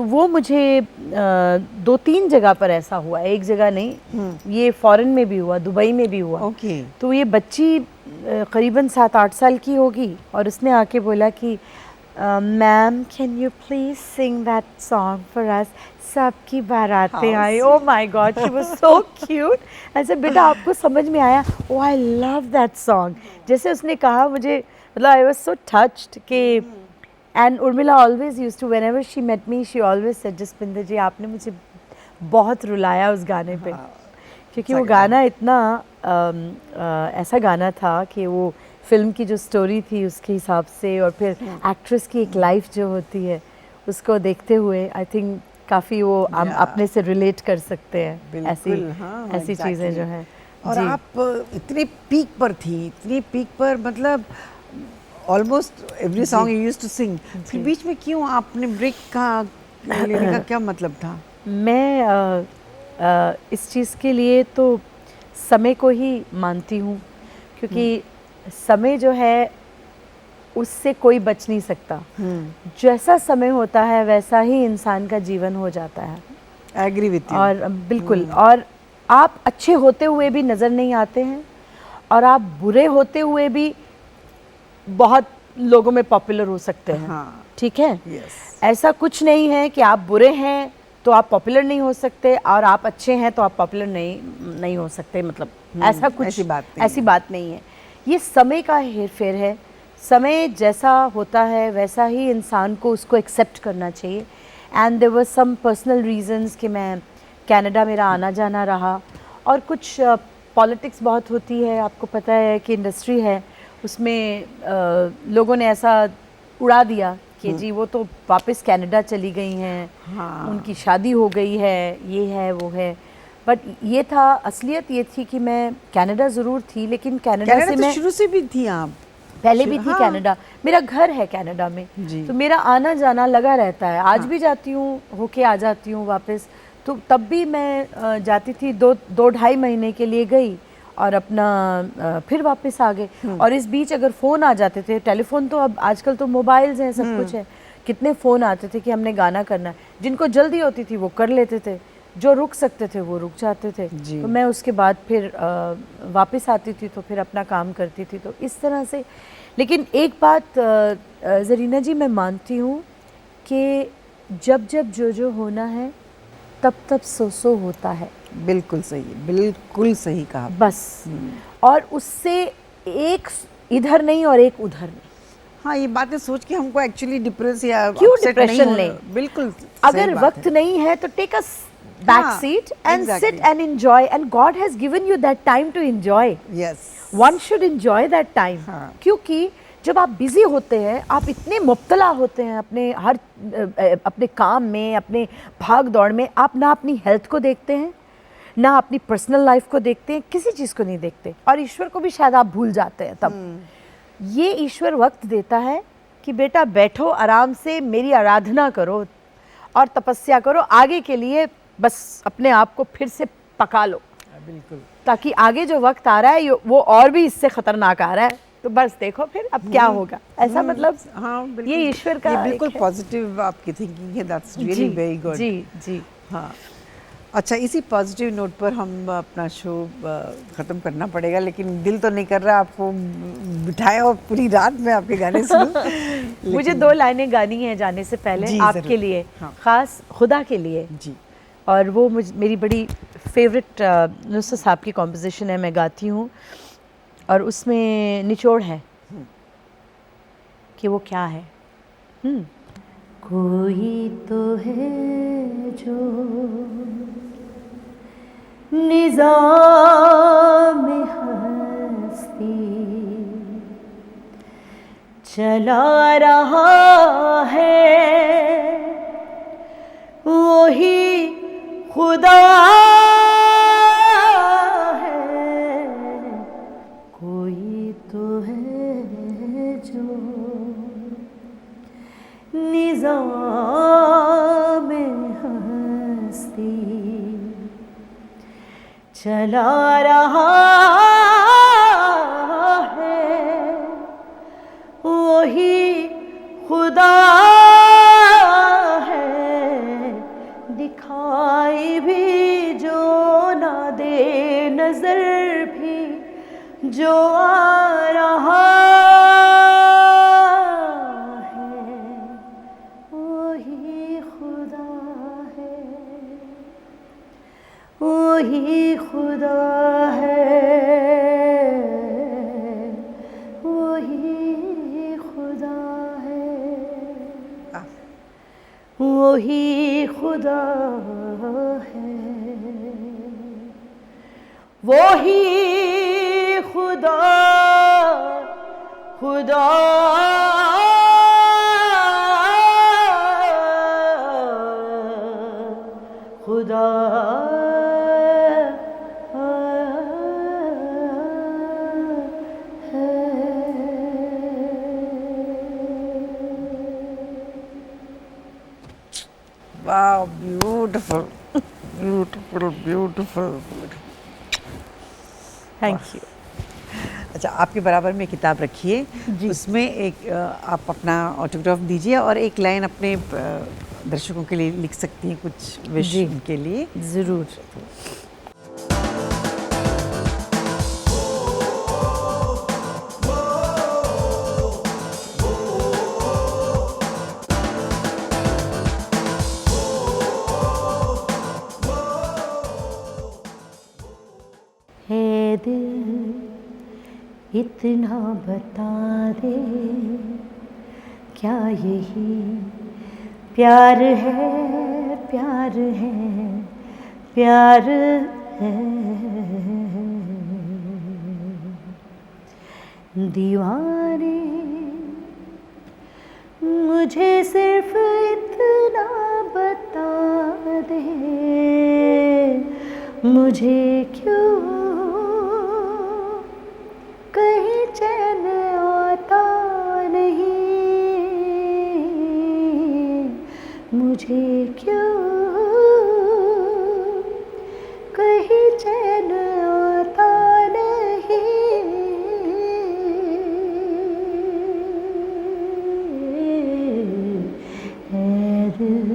तो वो मुझे 2-3 जगह पर ऐसा हुआ, एक जगह नहीं, ये फॉरेन में भी हुआ, दुबई में भी हुआ। ओके। तो ये बच्ची करीबन 7-8 साल की होगी और उसने आके बोला कि ma'am can you please sing that song for us, सबकी बारातें आई। Oh my God, she was so cute. ऐसे बेटा आपको समझ में आया? Oh I love that song. जैसे उसने कहा मुझे, मतलब आई वाज सो टच्ड कि and Urmila always used to, whenever she met me she always said Jaspinder ji आपने मुझे बहुत रुलाया उस गाने पे, क्योंकि वो गाना इतना ऐसा गाना था कि वो फिल्म की जो स्टोरी थी उसके हिसाब से, और फिर एक्ट्रेस की एक लाइफ जो होती है उसको देखते हुए आई थिंक काफ़ी वो हम अपने से रिलेट कर सकते हैं, ऐसी ऐसी चीज़ें जो हैं। और आप इतने पीक पर थी, इतनी पीक पर, मतलब almost every song you used to sing, फिर बीच में क्यों आपने ब्रेक का लेने का क्या मतलब था? मैं इस चीज़ के लिए तो समय को ही मानती हूँ, क्योंकि समय जो है उससे कोई बच नहीं सकता। जैसा समय होता है वैसा ही इंसान का जीवन हो जाता है। Agree with you. और बिल्कुल, और आप अच्छे होते हुए भी नज़र नहीं आते हैं और आप बुरे होते हुए भी बहुत लोगों में पॉपुलर हो सकते हैं। हाँ। ठीक है। यस। ऐसा कुछ नहीं है कि आप बुरे हैं तो आप पॉपुलर नहीं हो सकते और आप अच्छे हैं तो आप पॉपुलर नहीं हो सकते, मतलब ऐसा कुछ ऐसी बात नहीं है। ये समय का हेरफेर है। समय जैसा होता है वैसा ही इंसान को उसको एक्सेप्ट करना चाहिए। And there were some personal reasons कि मैं कनाडा, मेरा आना जाना रहा, और कुछ पॉलिटिक्स बहुत होती है, आपको पता है कि इंडस्ट्री है उसमें लोगों ने ऐसा उड़ा दिया कि जी वो तो वापस कनाडा चली गई हैं, उनकी शादी हो गई है, ये है वो है। बट ये था, असलियत ये थी कि मैं कनाडा ज़रूर थी, लेकिन कनाडा से तो मैं शुरू से भी थी आप? पहले भी थी कनाडा, मेरा घर है कनाडा में, तो मेरा आना जाना लगा रहता है। आज भी जाती हूँ, होके आ जाती हूँ वापस। तो तब भी मैं जाती थी, 2-2.5 महीने के लिए गई और अपना फिर वापस आ गए। और इस बीच अगर फ़ोन आ जाते थे, टेलीफोन तो अब आजकल तो मोबाइल्स हैं, सब कुछ है, कितने फ़ोन आते थे कि हमने गाना करना है। जिनको जल्दी होती थी वो कर लेते थे, जो रुक सकते थे वो रुक जाते थे। तो मैं उसके बाद फिर वापस आती थी तो फिर अपना काम करती थी, तो इस तरह से। लेकिन एक बात ज़रीना जी मैं मानती हूँ कि जब जब जो होना है तब तब सो होता है। बिल्कुल सही, बिल्कुल सही कहा बस। और उससे एक इधर नहीं और एक उधर नहीं। हाँ, ये बातें सोच के हमको एक्चुअली डिप्रेस या क्यों upset डिप्रेशन नहीं लें? होना। बिल्कुल अगर वक्त नहीं है तो take a back seat and sit and enjoy, and God has given you that time to enjoy. Yes, one should enjoy that time. क्योंकि जब आप बिजी होते हैं, आप इतने मुब्तला होते हैं अपने काम में, अपने भाग दौड़ में, आप ना अपनी हेल्थ को देखते हैं, ना अपनी पर्सनल लाइफ को देखते हैं, किसी चीज़ को नहीं देखते, और ईश्वर को भी शायद आप भूल जाते हैं तब। ये ईश्वर वक्त देता है कि बेटा बैठो आराम से, मेरी आराधना करो और तपस्या करो, आगे के लिए बस अपने आप को फिर से पका लो। बिल्कुल। ताकि आगे जो वक्त आ रहा है वो और भी इससे खतरनाक आ रहा है, तो बस देखो फिर अब क्या होगा। ऐसा मतलब हाँ, ये ईश्वर का ये बिल्कुल एक है। पॉजिटिव आपकी थिंकिंग है, दैट्स रियली वेरी गुड। जी जी। हाँ, अच्छा, इसी पॉजिटिव नोट पर हम अपना शो ख़त्म करना पड़ेगा, लेकिन दिल तो नहीं कर रहा आपको बिठाया और पूरी रात में आपके गाने सुनूं। मुझे 2 लाइनें गानी हैं जाने से पहले आपके लिए, ख़ास खुदा के लिए जी। और वो मेरी बड़ी फेवरेट नुसरत साहब की कॉम्पोजिशन है, मैं गाती हूँ, और उसमें निचोड़ है कि वो क्या है। कोई तो है जो निज़ाम हस्ती चला रहा है, वही खुदा है। कोई तो है जो निज़ाम हस्ती चला रहा है, वही खुदा है। दिखाई भी जो ना दे, नजर भी जो आ रहा है वही खुदा है, वही खुदा है, वही खुदा है, वही खुदा है, वही खुदा, खुदा खुदा वाह, beautiful beautiful beautiful. Thank you. अच्छा, आपके बराबर में किताब रखिए, उसमें एक आप अपना ऑटोग्राफ दीजिए और एक लाइन अपने दर्शकों के लिए लिख सकती हैं, कुछ विश जी। उनके लिए। ज़रूर। है दिल इतना बता दे, क्या यही प्यार है, प्यार है, प्यार है। दीवाने मुझे सिर्फ इतना बता दे, मुझे क्यों कहीं चैन आता नहीं, मुझे क्यों कहीं चैन आता नहीं, है दिल।